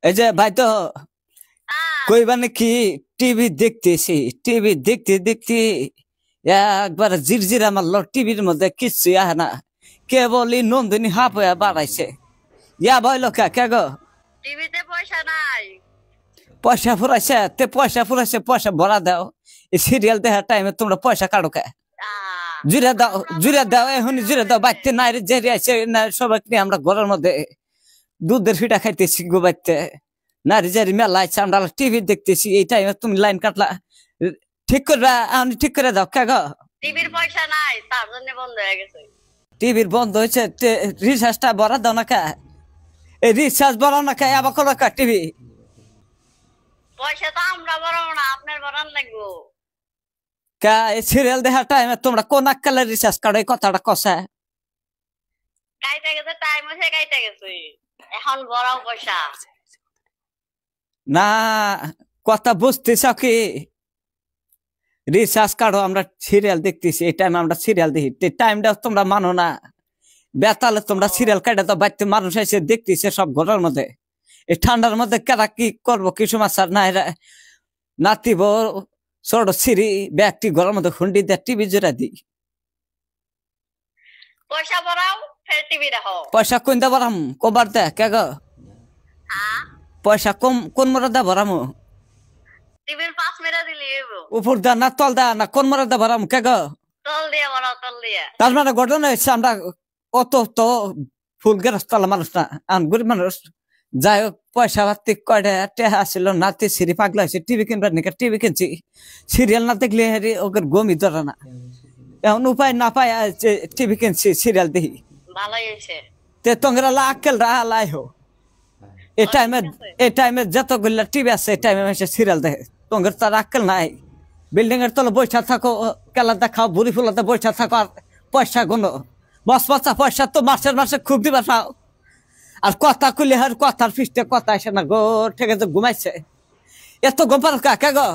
এই যে ভাই তো কইবা নাকি টিভি দেখতেছি, টিভি দেখতে দেখতে একবার জিরজিরা মারলো, টিভির মধ্যে কিচ্ছু আহে না, কেবলই নন্দিনী হাফ হয়ে বাড়াইছে। ইয়া ভয় লোক কে গো, টিভিতে পয়সা নাই। পয়সা ফুরাইছে, তে পয়সা ফুরাইছে, পয়সা ভরা দাও। এই সিরিয়াল দেখার টাইমে তোমরা পয়সা কাটো কে? জুড়ে দাও, জুড়ে দাও, এখন জুড়ে দাও। বাড়তে নাই রে, যে আছে না সবাই নিয়ে আমরা ঘরের মধ্যে দুধের ফিটা খাইতেছি গো বাড়তে। নারী জারি মেলা আছে, আমরা টিভি দেখতেছি, এই টাইমে তুমি লাইন কাটলা। ঠিক করবা, আমি ঠিক করে দাও কে গো? টিভির পয়সা নাই, তার জন্য বন্ধ হয়ে গেছে। টিভির বন্ধ হয়েছে, রিচার্জটা ভরা দাও না কে? এই রিচার্জ ভরাও না কে? আবার করো কে টিভি? পয়সা তো আমরা বড়াবো না, আপনার বড়ান লাগবো। কা এই সিরিয়াল দেখার টাইমে তোমরা কোন আক্কালে রিচার্জ কাটো? এই কথাটা কষা কাইতে গেছে, টাইম হয়েছে, কাইতে গেছে, এখন বড়াও পয়সা না। কথা বুঝতেছ কি? রিচার্জ কাটো, আমরা সিরিয়াল দেখতেছি, এই টাইমে আমরা সিরিয়াল দেখি, টাইমটা তোমরা মানো না। বেতালে তোমরা সিরিয়াল কাটে তো বাড়িতে মানুষ এসে দেখতেছে সব ঘরের মধ্যে। এই ঠান্ডার মধ্যে কারা কি করবো, কিছু মাসার না নাতিব ছোট সিঁড়ি ব্যাগটি ঘরের মধ্যে খুন্ডি দেয়, টিভি জোড়া দিই। পয়সা বড়াও, ফের টিভি দেখো। পয়সা কোন দে বরাম কবার দে কে গো? পয়সা কম কোন মরা দে ভরামু? টিভির 5 মেরা দিলি উপর দা না তল দা না কোন মরা দে ভরাম কে গো? তল দিয়ে বড়াও, তল দিয়ে। তার মানে ঘটনা হচ্ছে আমরা অত তো ফুল গেরস্তলা মানুষ না, আমি গরিব মানুষ। যাই হোক, পয়সা ভাত্তি কয়টা টেহা আসছিল, নাতি সিঁড়ি পাগলা হয়েছে, টিভি কিনবার নাকি টিভি কিনছি। সিরিয়াল না দেখলে হেরি ওকে গমি ধরে না, এখন উপায় না পাই টিভি কিনছি, সিরিয়াল দেখি। ভালোই হয়েছে। তে তোমরা আক্কেল রাহালাই হো। এই টাইমে যতগুলা টিভি আছে এই টাইমে সিরিয়াল দেখে, তোমার তার আক্কেল নাই। বিল্ডিং এর তলে বৈঠা থাকো, খেলা দেখাও, বুড়ি ফুলাতে বৈঠা থাকো, আর পয়সা গুনো বস বসা পয়সা তো মাসের মাসে খুব দিবা পাও। আর কথা খুলে আর কথার ফিসতে কথা আসে না গো, ঠিক আছে ঘুমাইছে। এত গোপাল কাকা গো।